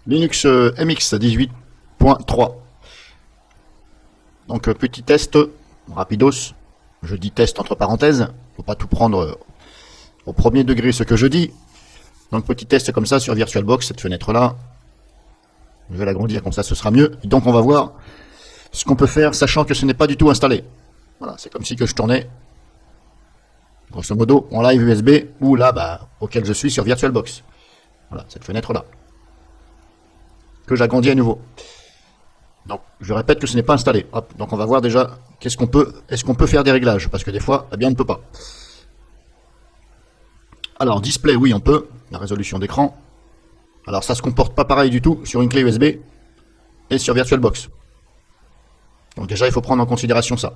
Linux MX 18.3. Donc petit test rapidos. Je dis test entre parenthèses. Faut pas tout prendre au premier degré ce que je dis. Donc petit test comme ça sur VirtualBox, cette fenêtre là. Je vais l'agrandir comme ça, ce sera mieux. Et donc on va voir ce qu'on peut faire, sachant que ce n'est pas du tout installé. Voilà, c'est comme si que je tournais, grosso modo, en live USB, ou là, auquel je suis sur VirtualBox. Voilà, cette fenêtre là. Que j'agrandis à nouveau. Donc, je répète que ce n'est pas installé. Hop, donc on va voir déjà qu'est-ce qu'on peut, est-ce qu'on peut faire des réglages, parce que des fois, eh bien, on ne peut pas. Alors, display, oui, on peut. La résolution d'écran. Alors, ça se comporte pas pareil du tout sur une clé USB et sur VirtualBox. Donc déjà, il faut prendre en considération ça.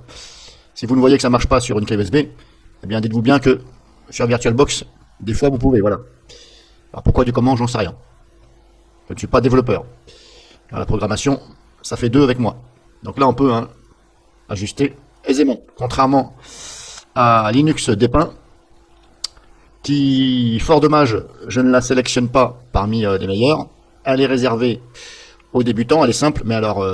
Si vous ne voyez que ça marche pas sur une clé USB, eh bien, dites-vous bien que sur VirtualBox, des fois, vous pouvez, voilà. Alors, pourquoi du comment, j'en sais rien. Je ne suis pas développeur. Alors, la programmation, ça fait 2 avec moi. Donc là, on peut ajuster aisément. Contrairement à Linux dépeint, qui, fort dommage, je ne la sélectionne pas parmi les meilleurs. Elle est réservée aux débutants, elle est simple, mais alors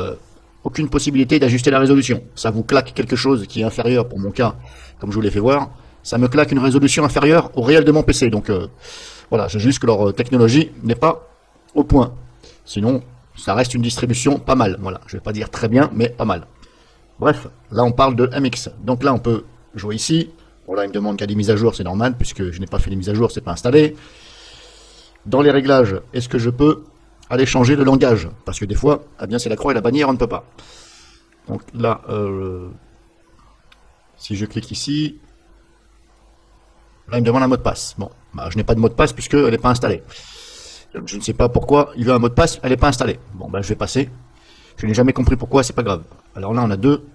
aucune possibilité d'ajuster la résolution. Ça vous claque quelque chose qui est inférieur, pour mon cas, comme je vous l'ai fait voir, ça me claque une résolution inférieure au réel de mon PC. Donc voilà, c'est juste que leur technologie n'est pas au point. Sinon, ça reste une distribution pas mal. Voilà, je vais pas dire très bien, mais pas mal. Bref, là on parle de MX. Donc là on peut jouer ici. Bon là il me demande qu'il y a des mises à jour, c'est normal, puisque je n'ai pas fait les mises à jour, c'est pas installé. Dans les réglages, est-ce que je peux aller changer le langage? Parce que des fois, eh bien c'est la croix et la bannière, on ne peut pas. Donc là, si je clique ici, là il me demande un mot de passe. Bon, je n'ai pas de mot de passe puisqu'elle n'est pas installée. Donc, je ne sais pas pourquoi il veut un mot de passe, elle n'est pas installée. Bon, je vais passer. Je n'ai jamais compris pourquoi, c'est pas grave. Alors là, on a deux.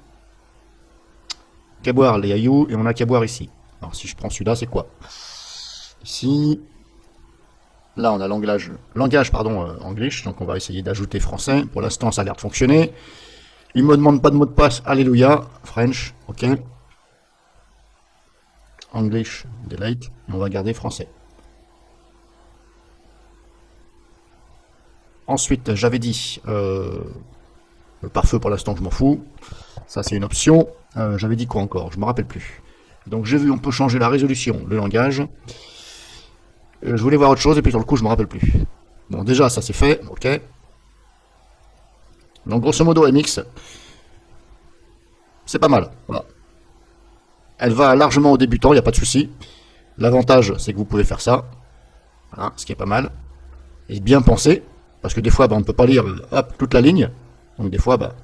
Qu'à les ayous, et on a qu'à ici. Alors si je prends celui-là, c'est quoi? Ici, là on a langage English, donc on va essayer d'ajouter français. Pour l'instant, ça a l'air de fonctionner. Il me demande pas de mot de passe, alléluia. French, ok. English, delete, on va garder français. Ensuite, j'avais dit, le pare-feu pour l'instant, je m'en fous. Ça, c'est une option. J'avais dit quoi encore? Je me rappelle plus. Donc j'ai vu, on peut changer la résolution, le langage. Je voulais voir autre chose et puis sur le coup, je me rappelle plus. Bon, déjà, ça c'est fait, ok. Donc grosso modo, MX, c'est pas mal. Voilà. Elle va largement aux débutants, il n'y a pas de souci. L'avantage, c'est que vous pouvez faire ça. Voilà, ce qui est pas mal. Et bien pensé, parce que des fois, on ne peut pas lire hop, toute la ligne. Donc des fois, voilà.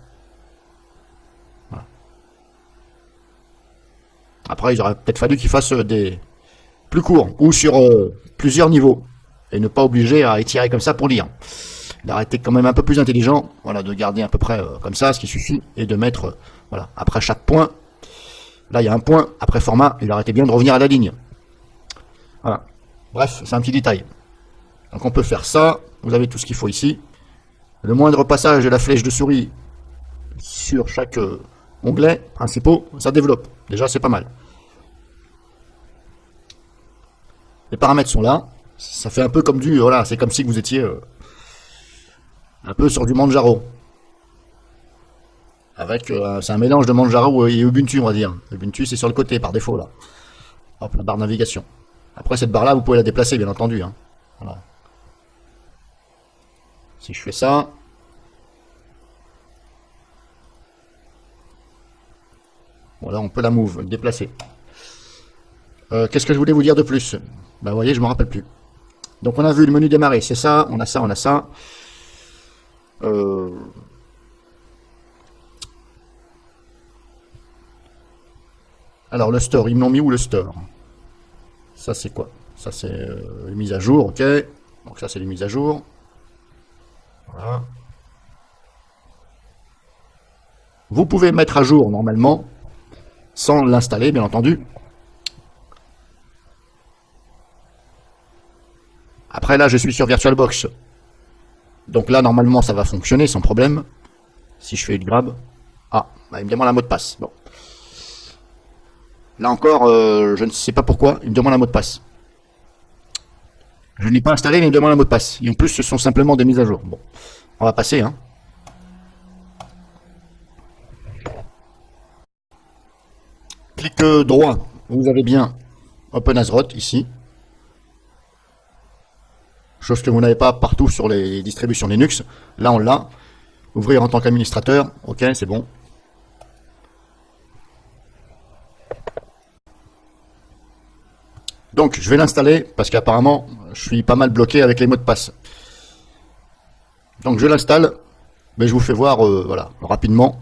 Après, il aurait peut-être fallu qu'ils fassent des plus courts ou sur plusieurs niveaux et ne pas obliger à étirer comme ça pour lire. Il aurait été quand même un peu plus intelligent, voilà, de garder à peu près comme ça, ce qui suffit, et de mettre, voilà, après chaque point. Là, il y a un point après format. Il aurait été bien de revenir à la ligne. Voilà. Bref, c'est un petit détail. Donc on peut faire ça. Vous avez tout ce qu'il faut ici. Le moindre passage de la flèche de souris sur chaque onglet principaux, ça développe. Déjà, c'est pas mal. Les paramètres sont là. Ça fait un peu comme du... Voilà, c'est comme si vous étiez un peu sur du Manjaro. Avec... c'est un mélange de Manjaro et Ubuntu, on va dire. Ubuntu, c'est sur le côté, par défaut, là. Hop, la barre navigation. Après, cette barre-là, vous pouvez la déplacer, bien entendu. Hein. Voilà. Si je fais ça... Voilà, on peut la move, le déplacer. Qu'est-ce que je voulais vous dire de plus? Vous voyez, je me rappelle plus. Donc on a vu le menu démarrer, c'est ça, on a ça, on a ça. Alors le store, ils m'ont mis où le store? Ça c'est quoi? Ça c'est les mises à jour, ok. Donc ça c'est les mises à jour. Voilà. Vous pouvez mettre à jour normalement, sans l'installer bien entendu. Après là je suis sur VirtualBox. Donc là normalement ça va fonctionner sans problème. Si je fais une grab. Ah, il me demande un mot de passe. Bon. Là encore, je ne sais pas pourquoi, il me demande un mot de passe. Je ne l'ai pas installé, mais il me demande un mot de passe. Et en plus, ce sont simplement des mises à jour. Bon, on va passer, hein. Clic droit, vous avez bien OpenAsRoot ici. Chose que vous n'avez pas partout sur les distributions Linux. Là, on l'a. Ouvrir en tant qu'administrateur. Ok, c'est bon. Donc, je vais l'installer parce qu'apparemment, je suis pas mal bloqué avec les mots de passe. Donc, je l'installe. Mais je vous fais voir voilà, rapidement.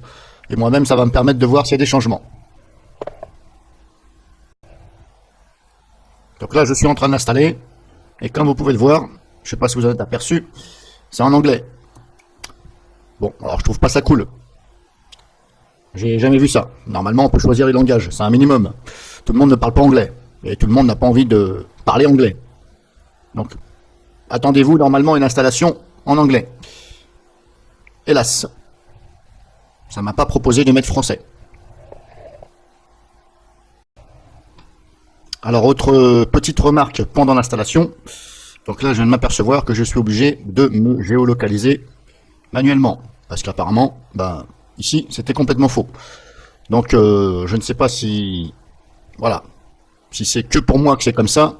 Et moi-même, ça va me permettre de voir s'il y a des changements. Donc là, je suis en train de l'installer. Et comme vous pouvez le voir, je ne sais pas si vous en êtes aperçu, c'est en anglais. Bon, alors je trouve pas ça cool. J'ai jamais vu ça. Normalement, on peut choisir les langages, c'est un minimum. Tout le monde ne parle pas anglais. Et tout le monde n'a pas envie de parler anglais. Donc, attendez-vous normalement une installation en anglais. Hélas, ça m'a pas proposé de mettre français. Alors, autre petite remarque pendant l'installation. Donc là, je viens de m'apercevoir que je suis obligé de me géolocaliser manuellement. Parce qu'apparemment, ben, ici, c'était complètement faux. Donc, je ne sais pas si... Voilà. Si c'est que pour moi que c'est comme ça.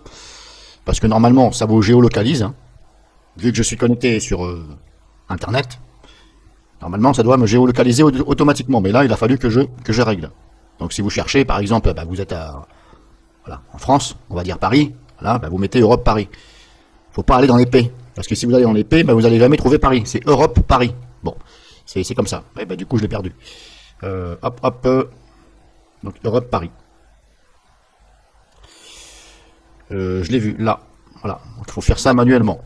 Parce que normalement, ça vous géolocalise. Hein, vu que je suis connecté sur Internet. Normalement, ça doit me géolocaliser automatiquement. Mais là, il a fallu que je règle. Donc, si vous cherchez, par exemple, ben, vous êtes voilà, en France, on va dire Paris. Voilà, ben, vous mettez Europe Paris. Faut pas aller dans les P. Parce que si vous allez dans les P, ben vous n'allez jamais trouver Paris. C'est Europe, Paris. Bon, c'est comme ça. Et ben, du coup, je l'ai perdu. Hop, hop. Donc, Europe, Paris. Je l'ai vu, là. Voilà. Donc, il faut faire ça manuellement.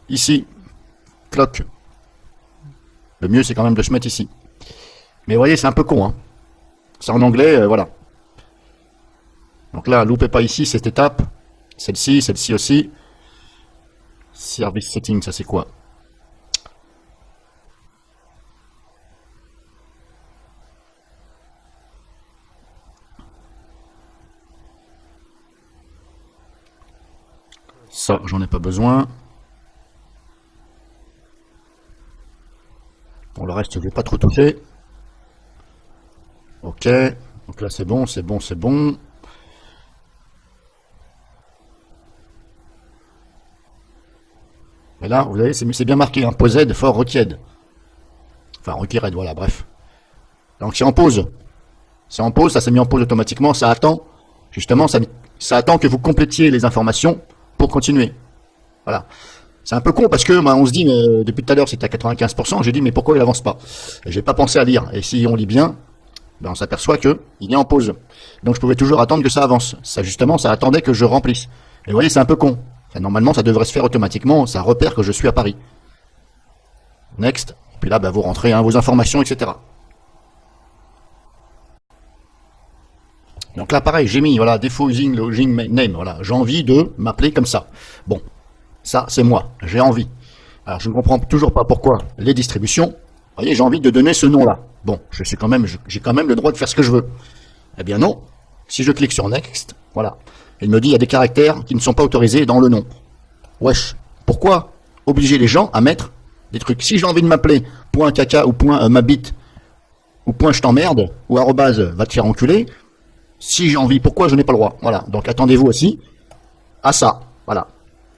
Ici, clock. Le mieux, c'est quand même de se mettre ici. Mais vous voyez, c'est un peu con. Hein. C'est en anglais, voilà. Donc là, loupez pas ici cette étape. Celle-ci aussi. Service setting, ça c'est quoi? Ça, j'en ai pas besoin. Bon, le reste, je vais pas trop toucher. Ok. Donc là, c'est bon, c'est bon, c'est bon. Et là, vous voyez, c'est bien marqué, hein, POSED for requied. Enfin, required, voilà, bref. Donc c'est en pause. C'est en pause, ça s'est mis en pause automatiquement, ça attend. Justement, ça attend que vous complétiez les informations pour continuer. Voilà. C'est un peu con parce que bah, on se dit, mais, depuis tout à l'heure c'était à 95%, j'ai dit mais pourquoi il avance pas? J'ai pas pensé à lire. Et si on lit bien, ben, on s'aperçoit que il est en pause. Donc je pouvais toujours attendre que ça avance. Ça justement, ça attendait que je remplisse. Et vous voyez, c'est un peu con. Enfin, normalement, ça devrait se faire automatiquement, ça repère que je suis à Paris. Next. Puis là, ben, vous rentrez hein, vos informations, etc. Donc là, pareil, j'ai mis, voilà, default using login name, voilà, j'ai envie de m'appeler comme ça. Bon, ça, c'est moi, j'ai envie. Alors, je ne comprends toujours pas pourquoi les distributions, vous voyez, j'ai envie de donner ce nom-là. Bon, j'ai quand même le droit de faire ce que je veux. Eh bien non, si je clique sur Next, voilà, il me dit il y a des caractères qui ne sont pas autorisés dans le nom. Wesh, pourquoi obliger les gens à mettre des trucs? Si j'ai envie de m'appeler point caca ou point mabit ou point je t'emmerde ou arrobase va te faire enculer, si j'ai envie, pourquoi je n'ai pas le droit? Voilà, donc attendez-vous aussi à ça. Voilà,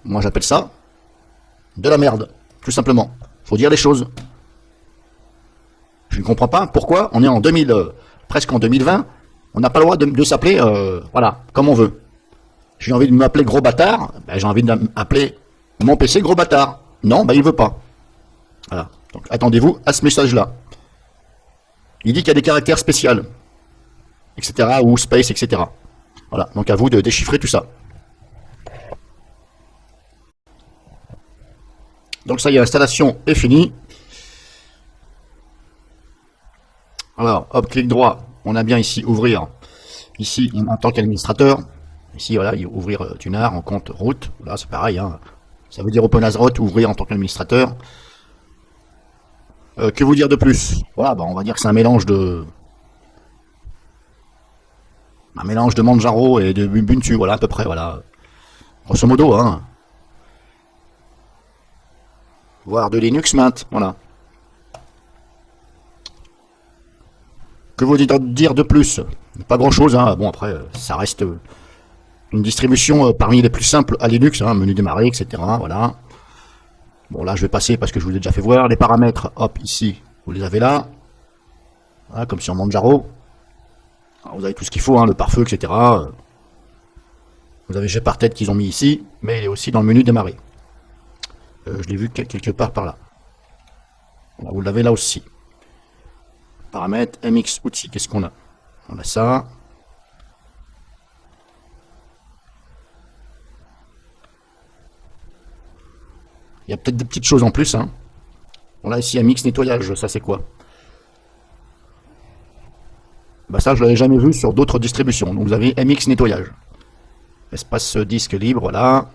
moi j'appelle ça de la merde, tout simplement. Faut dire les choses. Je ne comprends pas pourquoi on est en 2000, presque en 2020, on n'a pas le droit de s'appeler, voilà, comme on veut. J'ai envie de m'appeler gros bâtard, ben, j'ai envie de m'appeler mon PC gros bâtard. Non, ben il veut pas. Voilà, donc attendez-vous à ce message-là. Il dit qu'il y a des caractères spéciaux, etc., ou space, etc. Voilà, donc à vous de déchiffrer tout ça. Donc ça y est, l'installation est finie. Alors, hop, clic droit, on a bien ici ouvrir, ici en tant qu'administrateur. Ici, voilà, ouvrir Tunar en compte route. Là, c'est pareil, hein. Ça veut dire OpenAsRoot, ouvrir en tant qu'administrateur. Que vous dire de plus? Voilà, bah, on va dire que c'est un mélange de Manjaro et de Ubuntu, voilà, à peu près, voilà. Grosso modo, hein. Voire de Linux Mint, voilà. Que vous dire de plus? Pas grand chose, hein. Bon, après, ça reste une distribution parmi les plus simples à Linux, hein, menu démarrer, etc. Voilà. Bon, là, je vais passer parce que je vous ai déjà fait voir. Les paramètres, hop, ici, vous les avez là. Voilà, comme sur Manjaro. Alors, vous avez tout ce qu'il faut, hein, le pare-feu, etc. Vous avez Gparted qu'ils ont mis ici, mais il est aussi dans le menu démarrer. Je l'ai vu quelque part par là. Voilà, vous l'avez là aussi. Paramètres, MX outils, qu'est-ce qu'on a? On a ça. Il y a peut-être des petites choses en plus. Hein. Bon là ici MX nettoyage, ça c'est quoi? Bah ça je l'avais jamais vu sur d'autres distributions. Donc vous avez MX nettoyage. Espace disque libre, voilà.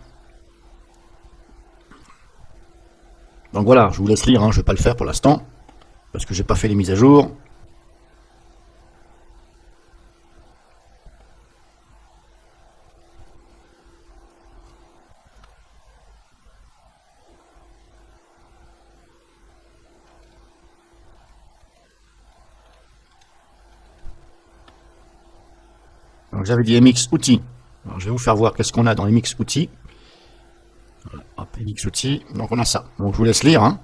Donc voilà, je vous laisse lire, hein, je vais pas le faire pour l'instant. Parce que j'ai pas fait les mises à jour. Donc j'avais dit MX outils. Alors, je vais vous faire voir qu'est-ce qu'on a dans MX outils. Voilà, hop, MX outils. Donc on a ça. Donc je vous laisse lire. Hein.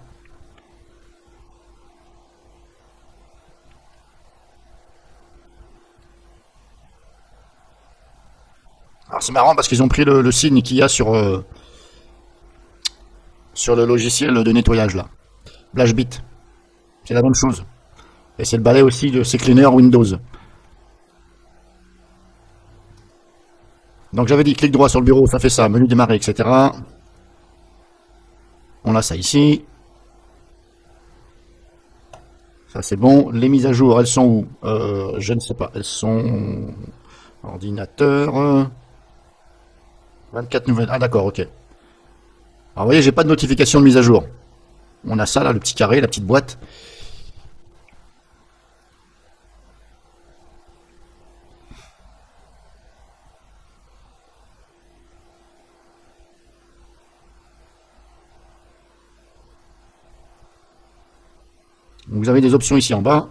Alors c'est marrant parce qu'ils ont pris le signe qu'il y a sur le logiciel de nettoyage là. Blashbit. C'est la même chose. Et c'est le balai aussi de CCleaner Windows. Donc j'avais dit clic droit sur le bureau, ça fait ça, menu démarrer, etc. On a ça ici. Ça c'est bon. Les mises à jour, elles sont où? Je ne sais pas. Elles sont ordinateur. 24 nouvelles. Ah d'accord, ok. Alors vous voyez, j'ai pas de notification de mise à jour. On a ça là, le petit carré, la petite boîte. Vous avez des options ici en bas.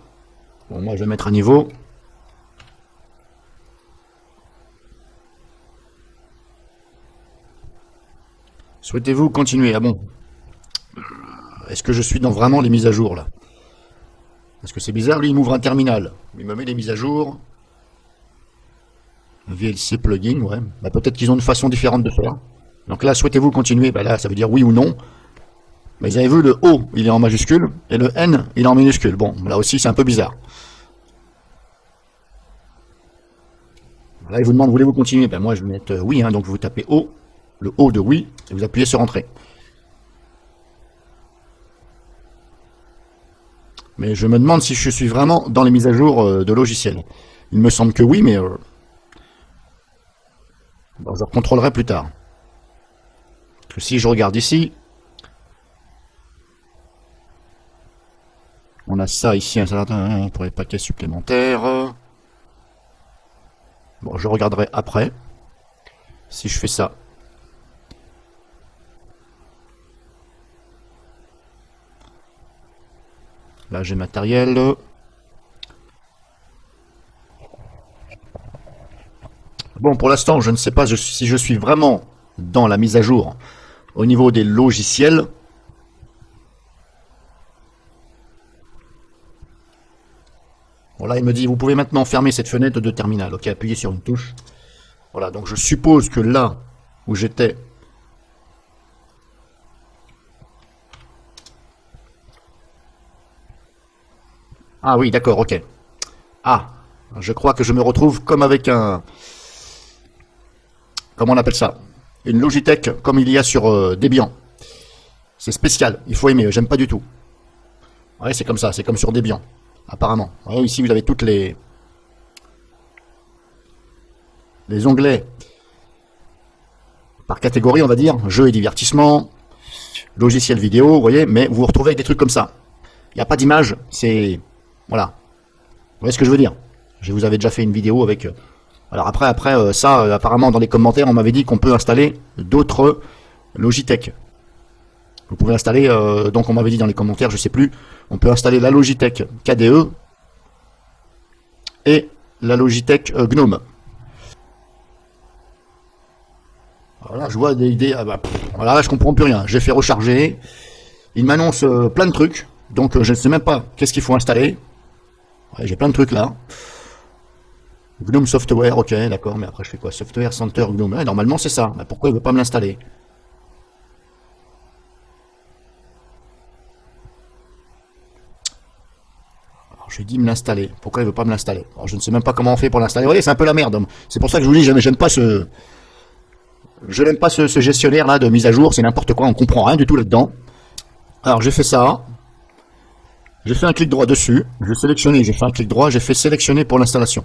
Bon, moi je vais mettre un niveau. Souhaitez-vous continuer? Ah bon. Est-ce que je suis dans vraiment les mises à jour là? Parce que c'est bizarre, lui il m'ouvre un terminal. Il me met les mises à jour. VLC plugin, ouais. Bah, peut-être qu'ils ont une façon différente de faire. Donc là, souhaitez-vous continuer? Bah là, ça veut dire oui ou non. Mais vous avez vu, le O, il est en majuscule, et le N, il est en minuscule. Bon, là aussi, c'est un peu bizarre. Là, il vous demande, voulez-vous continuer? Ben moi, je vais mettre oui, hein, donc vous tapez O, le O de oui, et vous appuyez sur Entrée. Mais je me demande si je suis vraiment dans les mises à jour de logiciels. Il me semble que oui, mais bon, je contrôlerai plus tard. Parce que si je regarde ici, on a ça ici, un certain pour les paquets supplémentaires. Bon, je regarderai après. Si je fais ça. Là, j'ai matériel. Bon, pour l'instant, je ne sais pas si je suis vraiment dans la mise à jour au niveau des logiciels. Bon, là, il me dit, vous pouvez maintenant fermer cette fenêtre de terminal. Ok, appuyez sur une touche. Voilà, donc je suppose que là où j'étais, ah oui, d'accord, ok. Ah, je crois que je me retrouve comme avec un, comment on appelle ça? Une Logitech comme il y a sur Debian. C'est spécial, il faut aimer, j'aime pas du tout. Ouais, c'est comme ça, c'est comme sur Debian, apparemment. Ouais, ici, vous avez toutes les onglets par catégorie, on va dire, jeux et divertissement, logiciel vidéo, vous voyez, mais vous vous retrouvez avec des trucs comme ça. Il n'y a pas d'image, c'est... Voilà. Vous voyez ce que je veux dire? Je vous avais déjà fait une vidéo avec Alors après ça, apparemment dans les commentaires, on m'avait dit qu'on peut installer d'autres Logitech. Vous pouvez installer, donc on m'avait dit dans les commentaires, je sais plus, on peut installer la Logitech KDE et la Logitech Gnome. Voilà, je vois des idées. Ah bah, voilà, je comprends plus rien. J'ai fait recharger. Il m'annonce plein de trucs. Donc je ne sais même pas qu'est-ce qu'il faut installer. Ouais, j'ai plein de trucs là. Gnome Software, ok, d'accord, mais après je fais quoi? Software Center Gnome. Ouais, normalement c'est ça. Mais pourquoi il veut pas me l'installer? Alors je lui dis me l'installer. Pourquoi il veut pas me l'installer? Alors je ne sais même pas comment on fait pour l'installer. Vous voyez, c'est un peu la merde. C'est pour ça que je vous dis, j'aime pas ce. Je n'aime pas ce gestionnaire là de mise à jour, c'est n'importe quoi, on comprend rien du tout là-dedans. Alors j'ai fait ça, j'ai fait un clic droit dessus, j'ai sélectionné, j'ai fait un clic droit, j'ai fait sélectionner pour l'installation.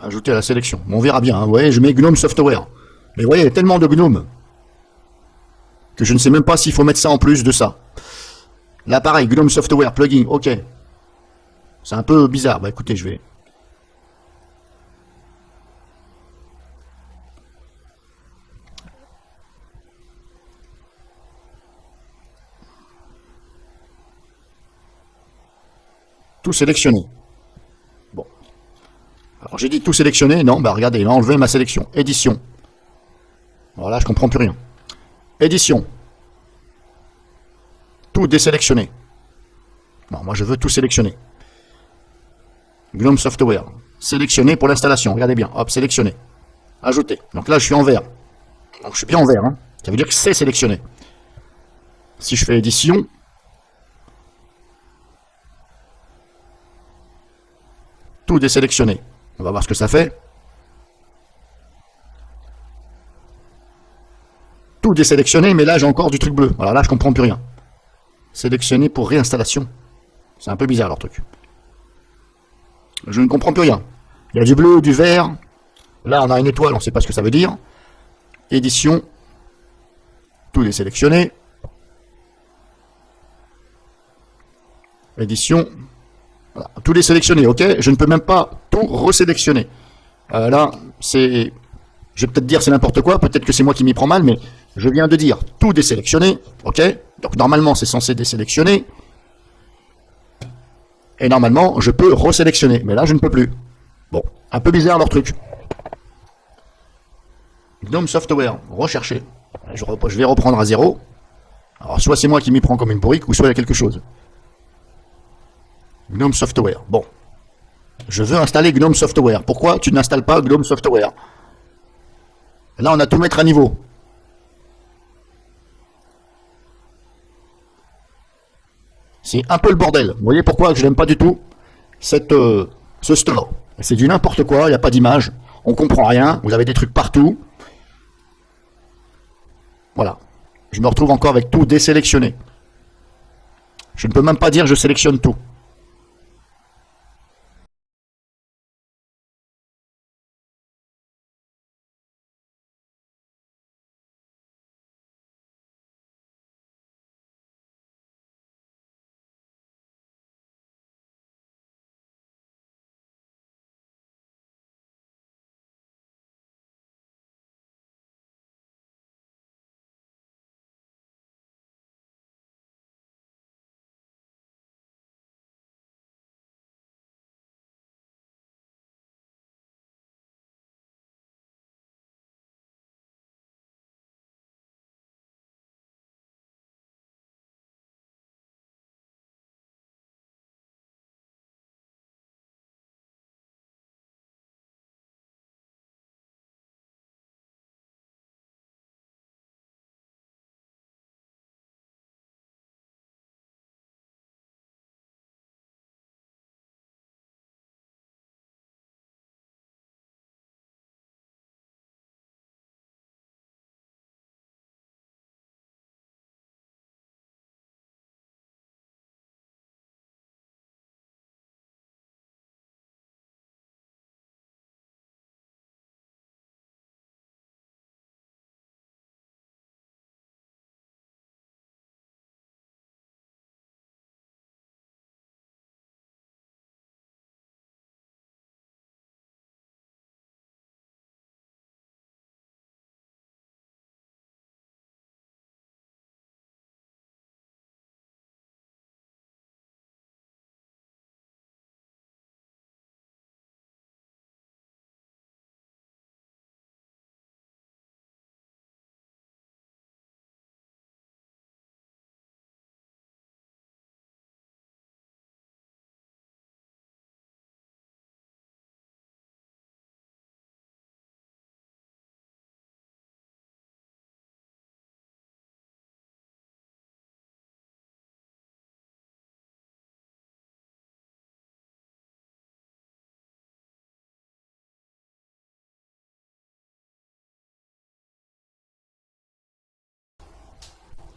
Ajouter à la sélection. Bon, on verra bien, hein. Vous voyez, je mets Gnome Software. Mais vous voyez, il y a tellement de Gnome que je ne sais même pas s'il faut mettre ça en plus de ça. Là pareil, Gnome Software, plugin, ok. C'est un peu bizarre, bah écoutez, je vais. Tout sélectionner. Bon. Alors j'ai dit tout sélectionner, non, bah regardez, il a enlevé ma sélection. Édition. Voilà, je comprends plus rien. Édition. Tout désélectionner. Non, moi je veux tout sélectionner. Gnome Software. Sélectionner pour l'installation. Regardez bien. Hop, sélectionner. Ajouter. Donc là, je suis en vert. Donc je suis bien en vert. Hein. Ça veut dire que c'est sélectionné. Si je fais édition, tout désélectionné. On va voir ce que ça fait. Tout désélectionné, mais là j'ai encore du truc bleu. Alors là, je comprends plus rien. Sélectionner pour réinstallation. C'est un peu bizarre leur truc. Je ne comprends plus rien. Il y a du bleu, du vert. Là, on a une étoile, on ne sait pas ce que ça veut dire. Édition. Tout désélectionné. Édition. Voilà. Tout désélectionné, ok. Je ne peux même pas tout resélectionner. Là, c'est. Je vais peut-être dire c'est n'importe quoi, peut-être que c'est moi qui m'y prends mal, mais je viens de dire tout désélectionné, ok. Donc normalement c'est censé désélectionner. Et normalement je peux resélectionner, mais là je ne peux plus. Bon, un peu bizarre leur truc. Gnome Software, rechercher. Je vais reprendre à zéro. Alors soit c'est moi qui m'y prends comme une bourrique, ou soit il y a quelque chose. Gnome Software, bon. Je veux installer Gnome Software. Pourquoi tu n'installes pas Gnome Software? Là on a tout mettre à niveau. C'est un peu le bordel. Vous voyez pourquoi je n'aime pas du tout ce store. C'est du n'importe quoi, il n'y a pas d'image, on comprend rien, vous avez des trucs partout. Voilà. Je me retrouve encore avec tout désélectionné. Je ne peux même pas dire je sélectionne tout.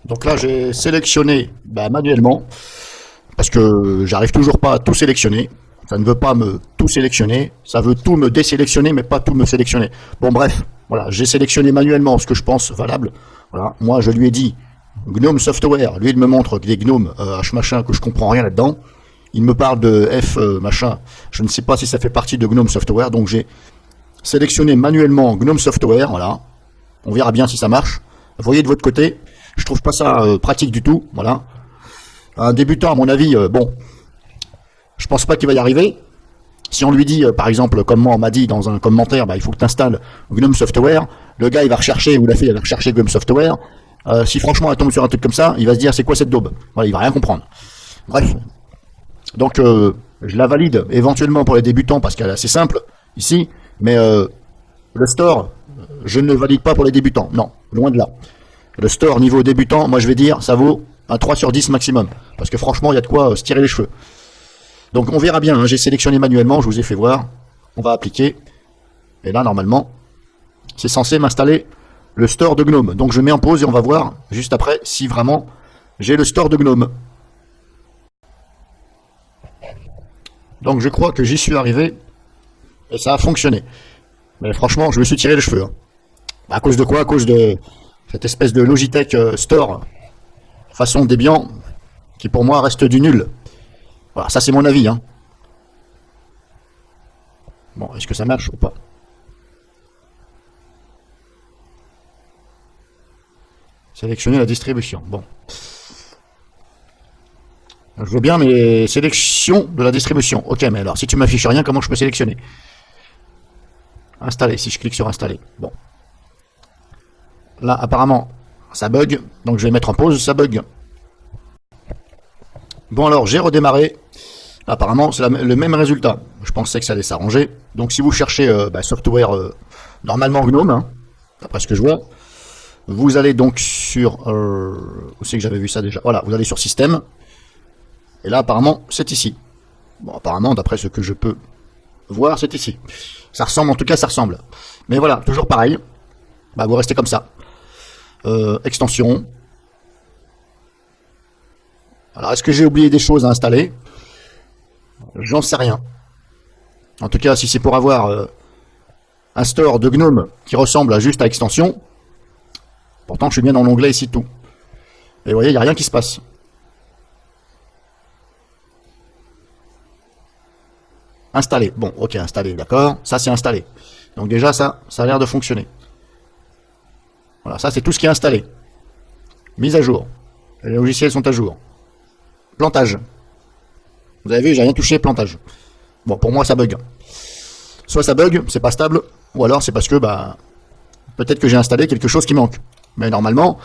Donc là, j'ai sélectionné manuellement, parce que j'arrive toujours pas à tout sélectionner. Ça ne veut pas me tout sélectionner, ça veut tout me désélectionner, mais pas tout me sélectionner. Bon, bref, voilà, j'ai sélectionné manuellement ce que je pense valable. Voilà, moi, je lui ai dit GNOME Software. Lui, il me montre des GNOME H machin que je comprends rien là-dedans. Il me parle de F machin. Je ne sais pas si ça fait partie de GNOME Software, donc j'ai sélectionné manuellement GNOME Software. Voilà, on verra bien si ça marche. Vous voyez de votre côté, je trouve pas ça pratique du tout. Voilà, un débutant, à mon avis, bon. Je pense pas qu'il va y arriver. Si on lui dit, par exemple, comme moi on m'a dit dans un commentaire, il faut que tu installes GNOME Software, le gars il va rechercher, ou la fille elle va rechercher GNOME Software. Si franchement elle tombe sur un truc comme ça, il va se dire c'est quoi cette daube. Voilà, il va rien comprendre. Bref. Donc je la valide éventuellement pour les débutants parce qu'elle est assez simple ici, mais le store, je ne le valide pas pour les débutants. Non, loin de là. Le store niveau débutant, moi je vais dire, ça vaut un 3 sur 10 maximum. Parce que franchement, il y a de quoi se tirer les cheveux. Donc on verra bien, hein, j'ai sélectionné manuellement, je vous ai fait voir, on va appliquer, et là normalement, c'est censé m'installer le store de GNOME. Donc je mets en pause et on va voir juste après si vraiment j'ai le store de GNOME. Donc je crois que j'y suis arrivé, et ça a fonctionné. Mais franchement, je me suis tiré les cheveux. Hein. À cause de quoi? À cause de cette espèce de Logitech Store, façon Debian, qui pour moi reste du nul. Voilà, ça c'est mon avis. Hein. Bon, est-ce que ça marche ou pas? Sélectionner la distribution. Bon. Je veux bien mes sélections de la distribution. Ok, mais alors si tu m'affiches rien, comment je peux sélectionner? Installer, si je clique sur installer. Bon. Là, apparemment, ça bug. Donc je vais mettre en pause, ça bug. Bon alors, j'ai redémarré. Apparemment, c'est le même résultat. Je pensais que ça allait s'arranger. Donc si vous cherchez software, normalement GNOME, hein, d'après ce que je vois, vous allez donc sur... où c'est que j'avais vu ça déjà? Voilà, vous allez sur Système. Et là, apparemment, c'est ici. Bon, apparemment, d'après ce que je peux voir, c'est ici. Ça ressemble, en tout cas, ça ressemble. Mais voilà, toujours pareil. Vous restez comme ça. Extension. Alors, est-ce que j'ai oublié des choses à installer? J'en sais rien. En tout cas, si c'est pour avoir un store de GNOME qui ressemble à juste à extension, pourtant je suis bien dans l'onglet ici tout. Et vous voyez, il n'y a rien qui se passe. Installé. Bon, ok, installé, d'accord. Ça, c'est installé. Donc déjà, ça a l'air de fonctionner. Voilà, ça, c'est tout ce qui est installé. Mise à jour. Les logiciels sont à jour. Plantage. Vous avez vu, j'ai rien touché, plantage. Bon, pour moi, ça bug. Soit ça bug, c'est pas stable, ou alors c'est parce que, peut-être que j'ai installé quelque chose qui manque. Mais normalement,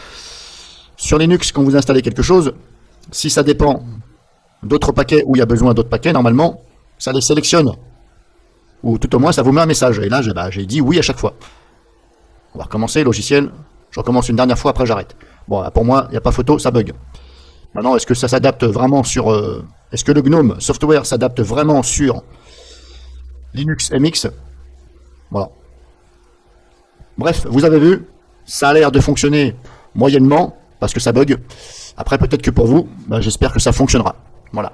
sur Linux, quand vous installez quelque chose, si ça dépend d'autres paquets où il y a besoin d'autres paquets, normalement, ça les sélectionne. Ou tout au moins, ça vous met un message. Et là, j'ai dit oui à chaque fois. On va recommencer, logiciel. Je recommence une dernière fois, après j'arrête. Bon, pour moi, il n'y a pas photo, ça bug. Maintenant, est-ce que ça s'adapte vraiment sur... est-ce que le GNOME Software s'adapte vraiment sur Linux MX? Voilà. Bref, vous avez vu, ça a l'air de fonctionner moyennement, parce que ça bug. Après, peut-être que pour vous, j'espère que ça fonctionnera. Voilà.